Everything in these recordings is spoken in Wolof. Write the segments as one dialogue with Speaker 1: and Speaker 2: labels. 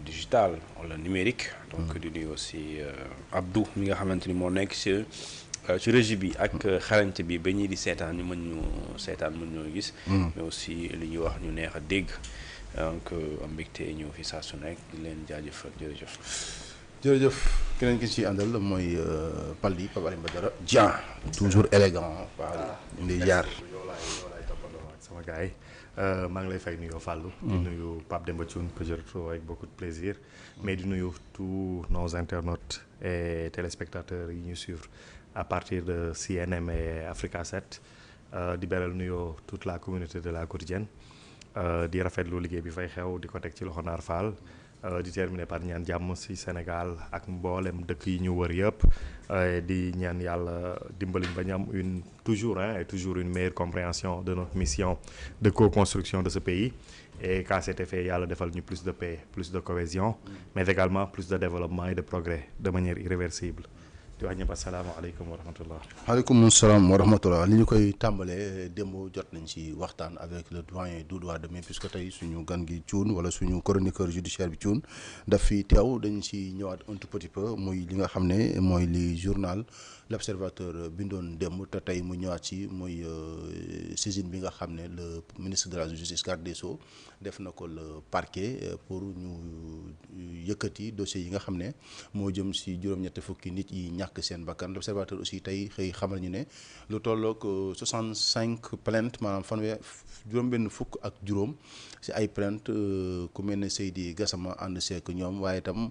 Speaker 1: digital wala numérique. donc di nuyu aussi Abdou mi nga xamante ni moo nekk ci régie bi ak xarañte bi ba ñii di seetaan ñu mën ñu seetaan mën ñoo gis. mais aussi li ñuy wax ñu neex a dégg donc am mbégte ñëw fi saa su nekk di leen jaajëfal jërëjëf.
Speaker 2: jërëjëf keneen ki ci àndal mooy Pape Alioune Badara Dieng toujours élégant waaw ñu ngi jaar.
Speaker 3: yow laay toppandoo ak sama gars yi maa ngi lay fay nuyoo Fallou. di nuyu Pape Demba Thioune que je retrouve avec beaucoup de plaisir. mais di nuyu tous nos internautes et téléspectateurs yi ñu suivre à partir de CNM et Africa 7 di beral nuyoo toute la communauté de la quotidienne di rafetlu liggéey bi fay xew di ko teg ci loxo Naar Fall. di terminer par ñaan jàmm ci Sénégal ak mboolem dëkk yi ñu wër yëpp di ñaan yàlla dimbaliñ ba ñu am toujours une meilleure compréhension de notre mission de co-construction de ce pays et qu'à cet effet yàlla defal ñu plus de paix plus de cohésion mais également plus de développement et de progrès de manière irréversible di wax ñëpp asalaamaaleykum wa rahmatullah.
Speaker 2: waaleykum salaam wa rahmatullah li ñu koy tàmbalee démb jot nañ ci waxtaan avec le doyen Doudou Wade mais puisque tey suñu gan gi Thioune wala suñu chroniqueur judiciaire bi Thioune daf fi teew dañ ci ñëwaat un tout petit peu muy li nga xam ne mooy li journal l'Observateur bindoon démb te tey mu ñëwaat ci muy saisine bi nga xam ne le ministre de la justice garde des Sceaux def na ko le parquet pour ñu yëkkati dossier yi nga xam ne moo jëm ci juróom-ñetti fukki nit yi ñàkk seen bakkan l'Observateur aussi tey xëy xamal ñu ne lu tolloog 65 plaintes maanaam fanweer juróom-benn fukk ak juróom ci ay plainte ku mel ne Seydi Gassama ànd seek ñoom waaye itam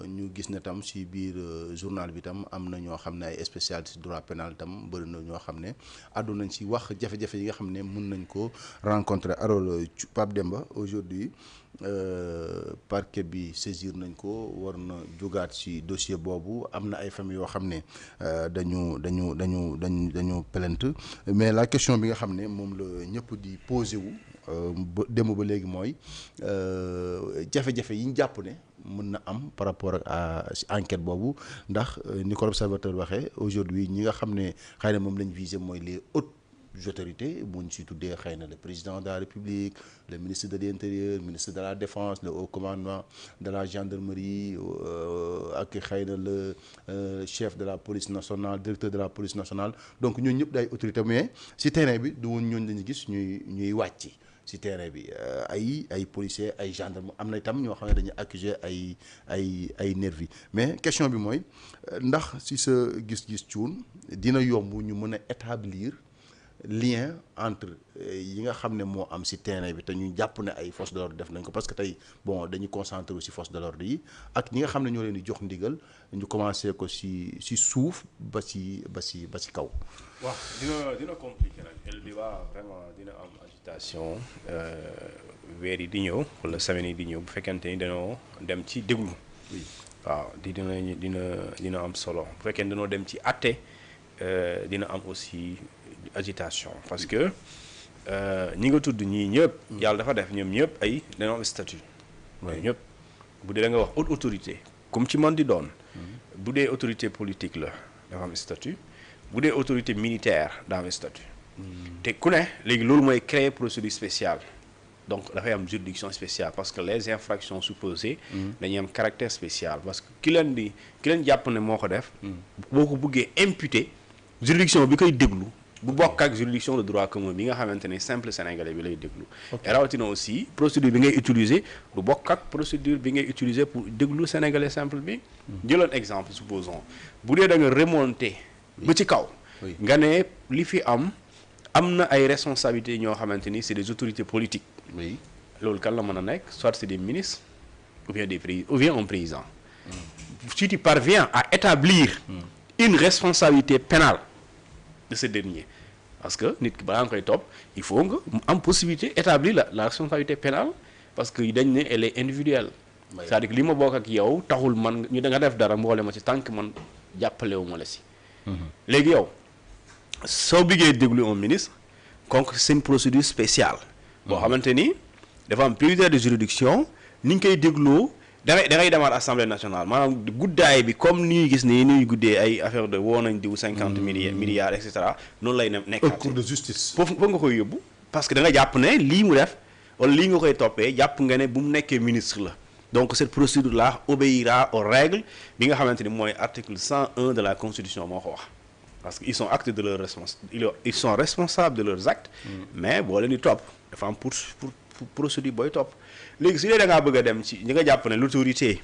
Speaker 2: ñu gis ne tam ci biir journal bi tam am na ñoo xam ne ay spécialistes droit pénal tam bëri na ñoo xam ne àddu nañ ci wax jafe-jafe yi nga xam ne mën nañ ko rencontrer. alors Pape Demba aujourd'hui parquet bi saisir nañ ko war na jógaat ci dossier boobu am na ay famille yoo xam ne dañu plainte mais la question bi nga xam ne moom la ñëpp di posé wu ba démb ba léegi mooy jafe-jafe yi ñu jàpp ne mën na am par rapport ak enquête boobu ndax ni ko l'Observateur waxee aujourd'hui ñi nga xam ne xëy na moom lañ visé mooy les hautes autorités bu ñu si tuddee xëy na le président de la République le ministre de l'Intérieur le ministre de la Défense le haut commandement de la gendarmerie ak xëy na le chef de la police nationale directeur de la police nationale donc ñooñu ñëpp day autorité mais si terrain bi du woon ñooñu lañu gis ñuy wàcc ci terrain bi ay policiers ay gendarmes am na itam ñoo xam ne dañuy accuser ay nervis mais question bi mooy ndax ci sa gis-gis Thioune dina yomb ñu mën a établir lien entre yi nga xam ne moo am ci terrain bi te ñu jàpp ne ay forces de l'ordre def nañ ko parce que tey bon dañuy concentré wu ci forces de l'ordre yi ak ñi nga xam ne ñoo leen di jox ndigal ñu commencé ko ci suuf ba ci kaw.
Speaker 1: waaw dina compliqué nag el bi waa vraiment dina am agitation weer yi di ñëw wala semaine yi di ñëw bu fekkente ni dañoo dem ci déglu. waaw dina am solo bu fekkee dañoo dem ci àtte dina am aussi agitation parce que ñi nga tudd ñii ñëpp. yàlla dafa def ñoom ñëpp ay dañoo am statut. ñëpp bu dee da nga wax haute autorité comme ci man di doon. bu dee autorité politique la dafa am statut. bu dee autorité militaire daa am statut. te ku ne léegi loolu mooy créer procédure spéciale donc dafay am juridiction spéciale parce que les infractions supposées dañuy am caractère spécial parce que ki leen jàpp ne moo ko def. boo ko bëggee imputer juridiction bi koy déglu. bu bokk ak juridiction de droit commun bi nga xamante ne simple sénégalais bi lay déglu. et rawatina aussi procédure bi ngay utiliser du bokk ak procédure bi ngay utiliser pour déglu sénégalais simple bi. jëloon exemple supposons bu dee da nga remonter. ba ci kaw. nga ne li fi am na ay responsabilités ñoo xamante ni c'est des autorités politiques.
Speaker 2: oui
Speaker 1: loolu kan la mën a nekk soit c'est des ministres ou bien un président. si tu parviens à établir. une responsabilité pénale de ce dernier parce que nit ki balaa nga koy topp il faut nga am possibilité établir la responsabilité pénale parce que dañ ne elle est individuelle. c'est-à-dire que li ma bokk ak yow taxul man ñu da nga def dara mboole ma ci tànk man jàppalewu ma la si. léegi yow soo bëggee déglu un ministre donc c'est une procédure spéciale. boo xamante ni dafa am priorité de juridiction ni ñu koy dégloo da ngay demaat assemblée nationale maanaam guddaay bi comme ni ñuy gis nii ni ñuy guddee ay affaire de woo nañ diw 50 milliards et cetera noonu lay nekkaat.
Speaker 2: cour de justice.
Speaker 1: foofu nga koy yóbbu parce que da nga jàpp ne lii mu def wala lii nga koy toppee jàpp nga ne bu mu nekkee ministre la donc cette procédure là obéira aux règles bi nga xamante ni mooy article 101 de la constitution moo ko wax parce que ils sont actes de leur ils sont responsables de leurs actes mais boo leen di topp dafa am pour procédure booy topp léegi su dee da ngaa bëgg a dem ci ñi nga jàpp ne l'autorité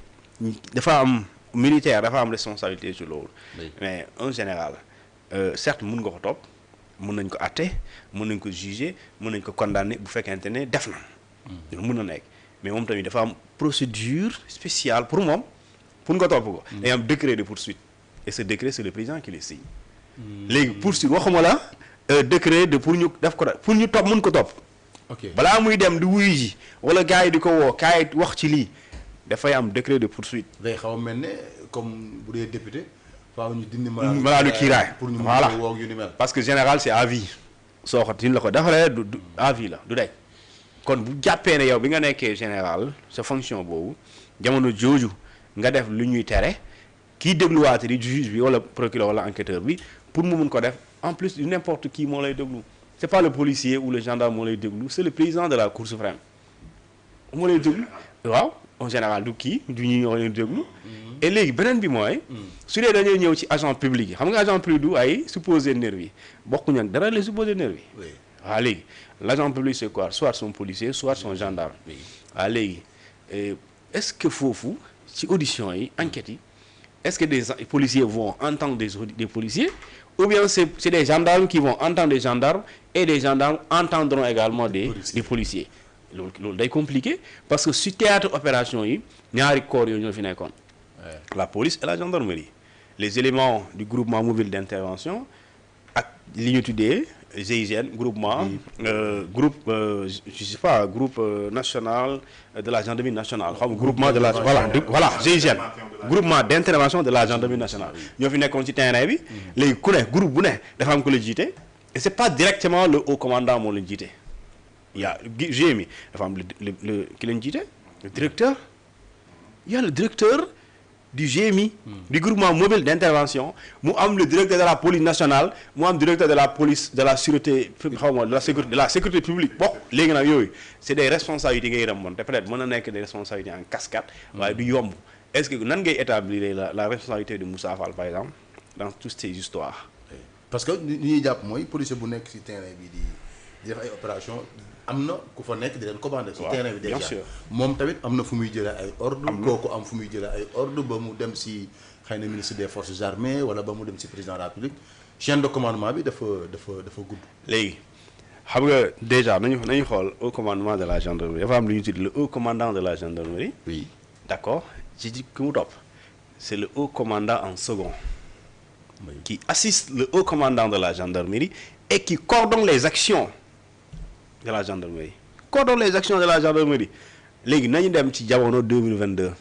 Speaker 1: dafa am militaire dafa am responsabilité ci loolu mais en général certes mun nga ko topp mun nañ ko atte mun nañ ko juger mun nañ ko condamner bu fekkente ne def na loolu mun na nekk mais moom tamit dafa am procédure spéciale pour moom pour nga topp ko day am décret de poursuite et ce décret c'est le président qui le signe léegi poursuite waxuma la décret de pour ñu def ko pour ñu topp mun ko topp balaa muy dem di wuyu ji wala gars yi di ko woo kaay wax ci lii dafay am décret de poursuite
Speaker 2: day xaw a mel ne comme bu dee député faaw ñu dindi
Speaker 1: malaanu kiiraay
Speaker 2: pour ñu
Speaker 1: voilà
Speaker 2: mën a woo yu ni mel
Speaker 1: parce que général c'est à vie soo ko tin la ko defalee du à vie la du day kon bu jàppee ne yow bi nga nekkee général sa fonction boobu jamono jooju nga def lu ñuy tere kii dégluwaate di juge bi wala procureur wala enquêteur bi pour mu mun ko def en plus du n'importe qui moo lay déglu c'est pas le policier ou le gendarme moo lay déglu c'est le président de la Cour suprême moo lay déglu waaw en général du kii du ñu ñoo leen déglu et léegi beneen bi mooy su dee dañuy ñëw ci agent public yi xam nga agent public du ay supposé nervi bokkuñu ak dara les supposé nervi waaw léegi l'agent public c'est quoi soit son policier soit son gendarme waaw léegi est-ce que foofu ci audition yi enquêtes yi est-ce que des policiers vont entendre des policiers ou bien c'est des gendarmes qui vont entendre des gendarmes et des gendarmes entendront également des policiers loolu day compliqué parce que su théâtre opération yi ñaari corps yooyu ñoo fi nekkoon la police et la gendarmerie les éléments du groupement mobile d'intervention ak li ñu tuddee GIGN groupement groupe je sais pas groupe national de la gendarmerie nationale xam groupement de la voilà GIGN groupement d'intervention de la gendarmerie nationale ñoo fi nekkoon ci terrain bi léegi ku ne groupe bu ne dafa am ko la jiite et c'est pas directement le haut commandant moo leen jiite il y a GMI dafa am le ki leen jiite le directeur il y a le directeur du GMI du groupement mobile d'intervention mu am le directeur de la police nationale mu am directeur de la police de la sûreté xaw ma de la sécurité publique bon léegi nag yooyu c'est des responsabilités ngay remonter peut-être mën na nekk des responsabilités en cascade waaye du yomb est-ce que nan ngay établir la responsabilité de Moussa Fall par exemple dans toutes ces histoires
Speaker 2: parce que li ñuy jàpp mooy policier bu nekk ci terrain bi di def ay opération am na ku fa nekk di leen commandé ci terrain bi déjà moom tamit am na fu muy jëlee ay ordre kooku am fu muy jëlee ay ordre ba mu dem ci xëy na ministre des forces armées wala ba mu dem ci président de la République chaîne de commandement bi dafa gudd
Speaker 1: léegi xam nga déjà nañu xool haut commandement de la gendarmerie dafa am lu ñu tudd le haut commandant de la gendarmerie
Speaker 2: oui
Speaker 1: d'accord ci ki mu topp c'est le haut commandant en second qui assiste le haut commandant de la gendarmerie et qui coordonne les actions de la gendarmerie léegi nañu dem ci jamono 2022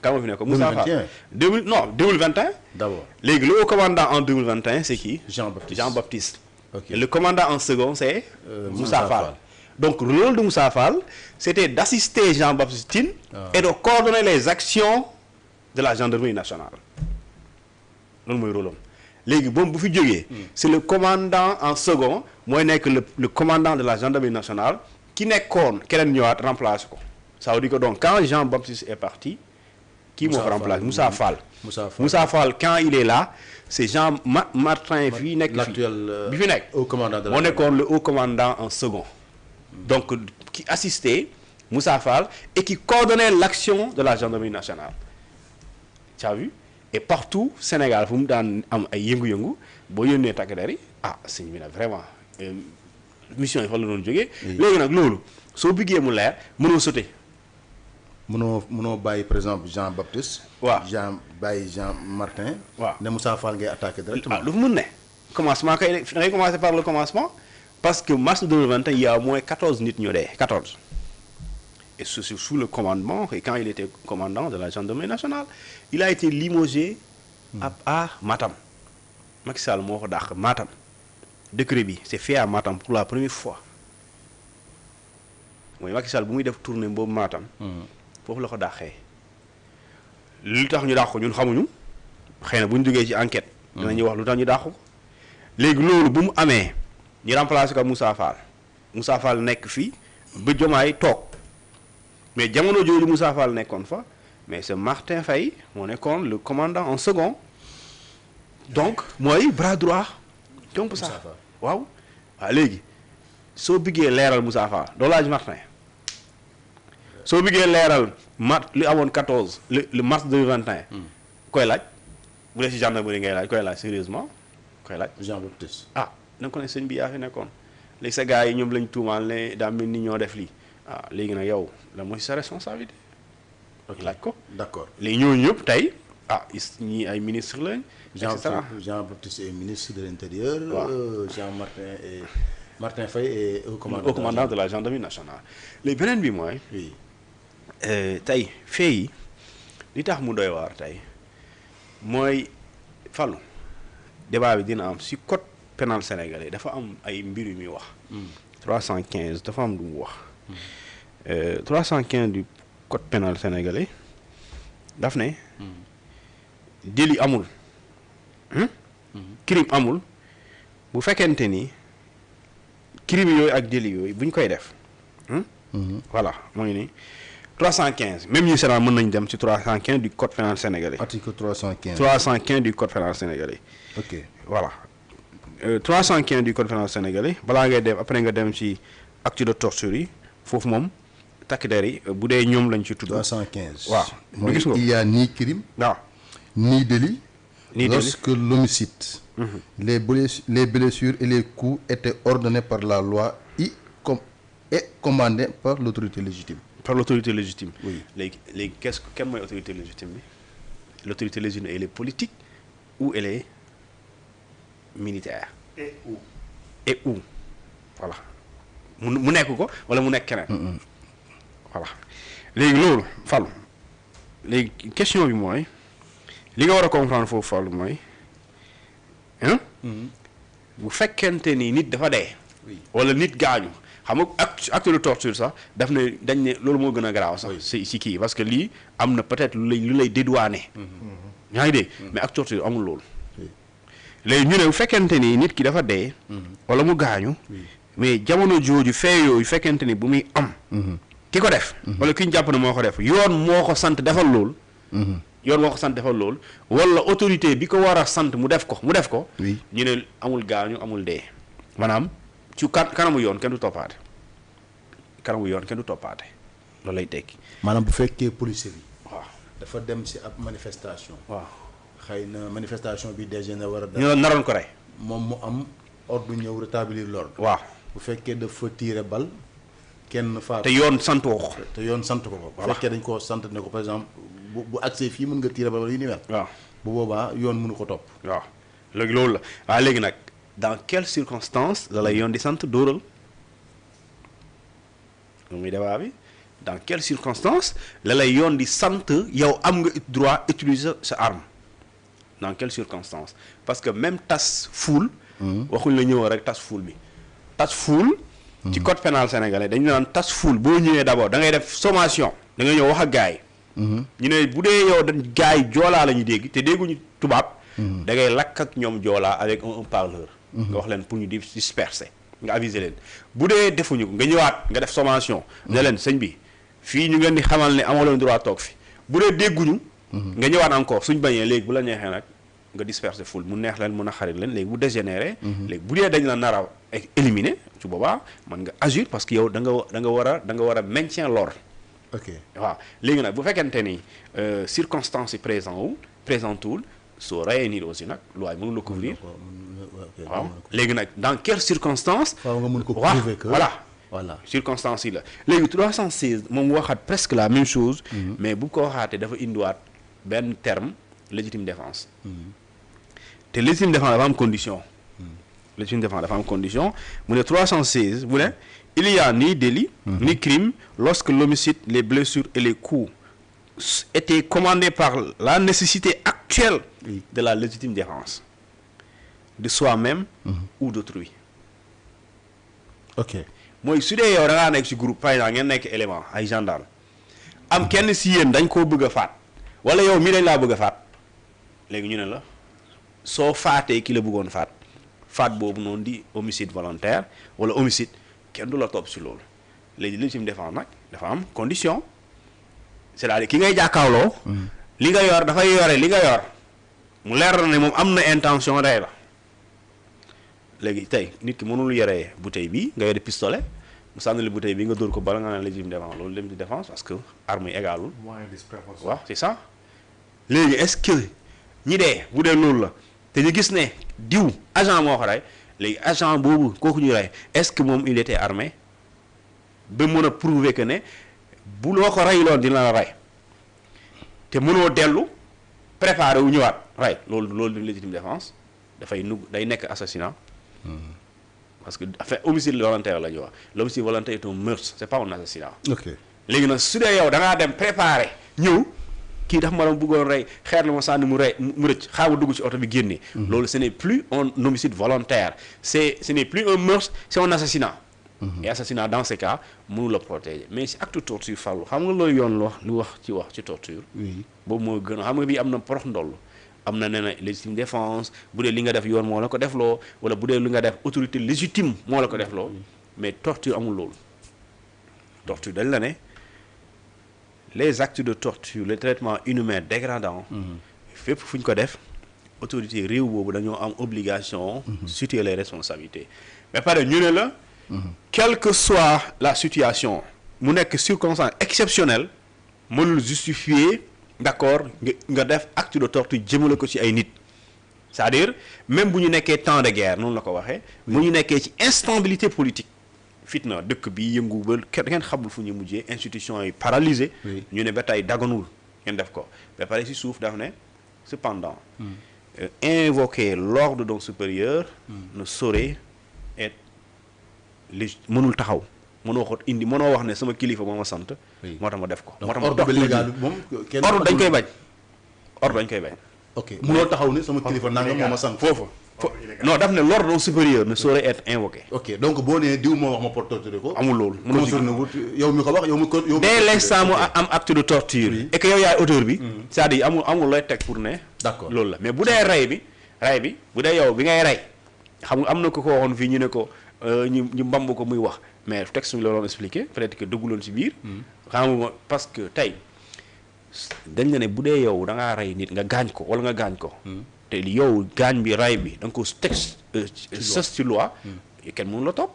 Speaker 1: kan moo fi nekk Moussa Fall 2021
Speaker 2: d'abord
Speaker 1: léegi le haut commandant en 2021 c'est qui
Speaker 2: Jean-Baptiste
Speaker 1: okay. Le commandant en second c'est Moussa Fall donc le rôle de Moussa Fall c'était d'assister Jean-Baptiste Tine et de coordonner les actions de la gendarmerie nationale loolu mooy rôle am léegi moom bu fi jógee c'est le commandant en second mooy nekk le commandant de la gendarmerie nationale ki nekkoon keneen ñëwaat remplacer ko ça veut dire que donc quand Jean-Baptiste est parti qui moo ko remplacer Moussa Fall quand il est là c'est Jean Martin fii nekk bi fi nekk moo nekkoon le haut commandant en second donc qui assistait Moussa Fall et qui coordonnait l'action de la gendarmerie nationale tu as vu et partout Sénégal fu mu daan am ay yëngu-yëngu boo yónnee takk der yi sëñ bi nag vraiment mission yi fa la doon jógee léegi nag loolu soo bëggee mu leer mënoo sauter
Speaker 2: mënoo bàyyi par exemple Jean-Baptiste
Speaker 1: waaw
Speaker 2: bàyyi Jean Martin
Speaker 1: waaw
Speaker 2: ne Moussa Fall ngay attaquer directement
Speaker 1: lu mën ne commencement kay da ngay commencer par le commencement parce que mars 2021 il y a au moins 14 nit ñoo dee 14 et sous le commandement et quand il était commandant de la gendarmerie nationale il a été limogé à Matam Macky Sall moo ko dàq Matam décret bi c'est fait à Matam pour la première fois mooy Macky Sall bu muy def tournée boobu Matam foofu la ko dàqee lu tax ñu dàq ko ñun xamuñu xëy na bu ñu duggee ci enquête dinañuy wax lu tax ñu dàq ko léegi loolu bu mu amee ñu remplacer ko Moussa Fall nekk fii
Speaker 4: ba Diomaye toog mais jamono jooju Moussa Fall nekkoon fa mais c'est Martin Faye moo nekkoon le commandant en second donc mooy bras droit donc Moussa Fall waaw léegi soo bëggee leeral Moussa Fall doo laaj Martin soo bëggee leeral li amoon 14 le mars 2021 koy laaj bu dee si gendarmerie ngay laaj koy laaj sérieusement koy laaj
Speaker 2: Jean Baptiste
Speaker 4: da nga ko ne sëñ bi yaa fi nekkoon léegi sa gars yi ñoom lañ tuumaal ne daa mel ni ñoo def lii léegi nag yow la mooy sa responsabilité laaj ko
Speaker 2: d'accord
Speaker 4: léegi ñooñu ñëpp tey ñii ay ministre lañ
Speaker 2: Jean Baptiste est ministre de l'Intérieur Martin Faye est au commandant
Speaker 4: de la gendarmerie nationale léegi beneen bi mooy
Speaker 2: oui
Speaker 4: tey fee yi li tax mu doy waar tey mooy Fallou débat bi dina am si code pénal sénégalais dafa am ay mbir yu muy wax 315 dafa am lu mu wax 315 du code pénal sénégalais daf ne délit amul crime amul bu fekkente ni crime yooyu ak délit yooyu bu ñu koy def voilà moo ngi nii 315 même ñi sénat mën nañ dem ci 315 du code pénal sénégalais
Speaker 2: article
Speaker 4: 315 du code pénal sénégalais
Speaker 2: ok
Speaker 4: voilà 315 du code pénal sénégalais balaa ngay dem après nga dem ci acte de torture yi foofu moom takk der yi bu dee ñoom lañ ci tudd
Speaker 2: 315
Speaker 4: waaw
Speaker 2: mooy
Speaker 4: gis nga
Speaker 2: il y a ni crime
Speaker 4: waaw
Speaker 2: ni délit
Speaker 4: ni délit
Speaker 2: lorsque l'homicide les blessures et les coups étaient ordonnés par la loi et commandés par l'autorité légitime
Speaker 4: oui léegi qu'est-ce que kenn mooy autorité légitime bi l'autorité légitime elle est politique ou elle est militaire et où voilà mu nekk ko wala mu nekk keneen voilà léegi loolu Fallou léegi question bi mooy li nga war a comprendre foofu Fallou mooy bu fekkente ni nit dafa dee wala nit gaañu xam nga acte de torture sax daf ne dañ ne loolu moo gën a garaaw sax si kii parce que lii am na peut-être lu lay dédouaner yaa ngi dégg mais acte de torture amul loolu léegi ñu ne bu fekkente ni nit ki dafa dee wala mu gaañu mais jamono jooju fee yooyu fekkente ni bu muy am ki ko def wala ki ñu jàpp ne moo ko def yoon moo ko sant defal loolu wala autorité bi ko war a sant mu def ko ñu ne amul gaañu amul dee maanaam ci kanamu yoon kenn du toppaate loolu lay tekki
Speaker 2: maanaam bu fekkee policier bi
Speaker 4: waaw
Speaker 2: dafa dem ci ab manifestation
Speaker 4: waaw
Speaker 2: xëy na manifestation bi dégénéré war a
Speaker 4: ñu naroon ko rey
Speaker 2: moom mu am ordre ñëw rétablir l'ordre
Speaker 4: waaw
Speaker 2: bu fekkee dafa tirer bal kenn faatu
Speaker 4: te yoon sant ko
Speaker 2: bu fekkee dañ ko sant ne ko par exemple bu accès fii mën nga tirer bal wala yu ni mel
Speaker 4: waaw bu
Speaker 2: boobaa yoon mënu ko topp
Speaker 4: waaw léegi loolu la léegi nag dans quelles circonstances la lay yoon di sant dóoral lu muy débat bi dans quelles circonstances la lay yoon di sant yow am nga droit utiliser sa arme dans quelles circonstances parce que même tas foule waxuñ la ñëw rek tas foule bi tas foule ci code pénal sénégalais dañu naan tas foule boo ñëwee d'abord da ngay def sommation da ngay ñëw wax ak gaay ñu ne bu dee yow dañ gaay joolaa la ñuy dégg te dégguñu tubaab da ngay lakk ak ñoom joolaa avec un parleur nga wax leen pour ñu disperser nga aviser leen bu dee defuñu ko nga ñëwaat nga def sommation ne leen sëñ bi fii ñu ngeen di xamal ne amoo leen droit toog fi bu dee dégguñu nga ñëwaat encore suñ bañee léegi bu la neexee nag nga disperser foule mu neex leen mun a xarit leen léegi bu dégénéré léegi bu dee dañ la nar a éliminer su boobaa mën nga agir parce que yow da nga war a maintien l'ordre
Speaker 2: ok
Speaker 4: waaw léegi nag bu fekkente ni circonstances yi présentuwul soo rayee nit aussi nag loi mënu la couvrir waaw léegi nag dans quelles circonstances
Speaker 2: waaw nga mën ko prouver que
Speaker 4: voilà circonstances yi la léegi 316 moom waxaat presque la même chose mais bu ko waxaatee dafa indiwaat benn terme légitime défense te légitime défense dafa am condition légitime défense dafa am condition mu ne 316 mu ne il y a ni délit ni crime lorsque l'homicide les blessures et les coups étaient commandés par la nécessité actuelle de la légitime défense de soi-même ou d'autrui
Speaker 2: ok
Speaker 4: mooy su dee yow da ngaa nekk ci groupe par exemple ngeen nekk élément ay gendarme am kenn ci yéen dañ koo bëgg a faat wala yow mii dañ laa bëgg a faat léegi ñu ne la soo faatee ki la bëggoon faat boobu noonu di homicide volontaire wala homicide kenn du la topp ci loolu léegi légitime défense nag dafa am condition c'est-à-dire ki ngay jàkkaarloo. li nga yor dafay yore li nga yor mu leer na ne moom am na intention rey la léegi tey nit ki mënul yore bouteille bi nga yore pistolet mu sànni la bouteille bi nga dóor ko bala nga naan légitime défense loolu légitime défense parce que arme yi égalul.
Speaker 3: moyen de disproportion.
Speaker 4: waaw c'est ça léegi est-ce que ñi dee bu dee loolu la te ñu gis ne diw agent moo ko rey léegi agent boobu kooku ñu rey est-ce que moom il était armé ba mën a prouver que ne bu loo ko reyloon dina la rey te mënoo dellu préparé wu ñëwaat rey loolu légitime défense dafay day nekk assassinat parce que enfin homicide volontaire la ñu wax l'homicide volontaire est un meurtre c'est pas un assassinat.
Speaker 2: ok
Speaker 4: léegi nag su dee yow da ngaa dem préparé ñëw kii dafa ma doon bëggoon rey xeer la ma sànni mu rëcc xaaral dugg ci oto bi génne. loolu ce n'est plus un homicide volontaire ce n'est plus un meurtre c'est un assassinat. et assassinat dans ce cas mënu la protéger mais si acte torture fàllu xam nga loolu yoon lu wax ci torture.
Speaker 2: oui
Speaker 4: boobu moo gën a xam nga bii am na porox ndoll am na nee na légitime défense bu dee li nga def yoon moo la ko defloo wala bu dee li nga def autorité légitime moo la ko defloo mais torture amul loolu torture dañ la ne les actes de torture les traitements inhumains dégradants fépp fu ñu ko def autorité réew boobu dañoo am obligation situer les responsabilités mais pare ñu ne la quelle que soit la situation mu nekk circonstance exceptionnelle mënul justifier d'accord nga def acte de torture jëmale ko ci ay nit c'est-à-dire même bu ñu nekkee temps de guerre noonu la ko waxee bu ñu nekkee ci instabilité politique fitna dëkk bi yëngu ba kenn xamul fu ñu mujjee institution yi paralysé ñu ne ba tey daganul ngeen def ko ba pare ci suuf daf ne cependant invoquer l'ordre d'un supérieur ne saurait être mënul taxaw mënoo ko indi mënoo wax ne sama kilifa moo ma sant moo tax ma def ko moo tax ma
Speaker 2: ordre bi légal moom kenn
Speaker 4: ordre dañ koy bañ ordre dañ koy bañ
Speaker 2: ok mënoo taxaw ne sama kilifa nangam moo ma sant
Speaker 4: foofu non daf ne l'ordre d'un supérieur ne saurait être invoqué
Speaker 2: ok donc boo nee diw moo wax ma pour torturer ko
Speaker 4: amul loolu
Speaker 2: concerné wut yow mi ko wax yow
Speaker 4: dès l'instant mu am acte de torture et que yow yaay auteur bi c'est-à-dire amul looy teg pour ne
Speaker 2: d'accord
Speaker 4: loolu la mais bu dee rey bi bu dee yow bi ngay rey xam nga am na ko waxoon fii ñu ne ko ñu mbamb ko muy wax mais texte bi la doon expliqué peut-être que dëgguloon ci biir xam nga parce que tey dañ la ne bu dee yow da ngaa rey nit nga gaañ ko wala nga gaañ ko te yow gaañ bi rey bi da nga ko texte sës ci loi kenn mënu la topp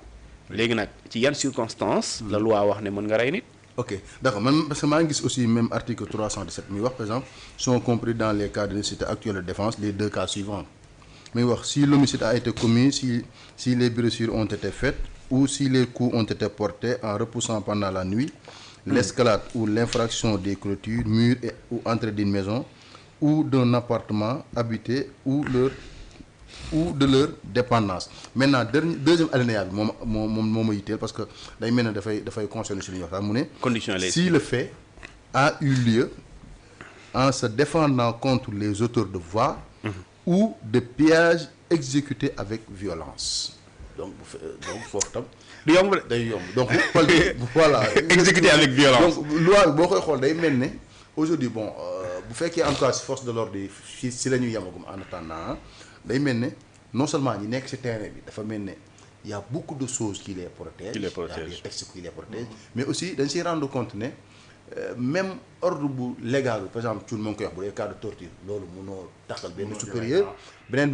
Speaker 4: léegi nag ci yan circonstances la loi wax ne mën nga rey nit
Speaker 2: ok d'accord man parce que maa ngi gis aussi même article 317 muy wax par exemple sont compris dans les cas de nécessité actuelle de défense les deux cas suivants muy wax si l'homicide a été commis si les blessures ont été faites ou si les coups ont été portés en repoussant pendant la nuit l'escalade ou l'infraction des clôtures, murs ou entrées d'une maison ou d'un appartement habité ou de leur dépendance. Maintenant deuxième alinéa bi moo ma yitteel parce que day mel ne dafay concerner si li ñuy wax mu ne si le fait a eu lieu en se défendant contre les auteurs de voies ou de pillages exécutés avec violence. donc foofu tam
Speaker 4: du yomb de
Speaker 2: day yomb donc voilà
Speaker 4: exécuté avec violence
Speaker 2: donc loi boo koy xool day mel ne aujourd'hui bon bu fekkee en tout cas si force de l'ordre yi si la ñuy yemagum en attendant day mel ne non seulement ñi nekk si terrain bi dafa mel ne y a beaucoup de choses qui les protègent y a des textes qui les protègent mais aussi dañ siy rendre compte ne même ordre bu légal par exemple Thioune moo ngi koy wax bu dee cas de torture loolu mënoo taxal benn supérieur beneen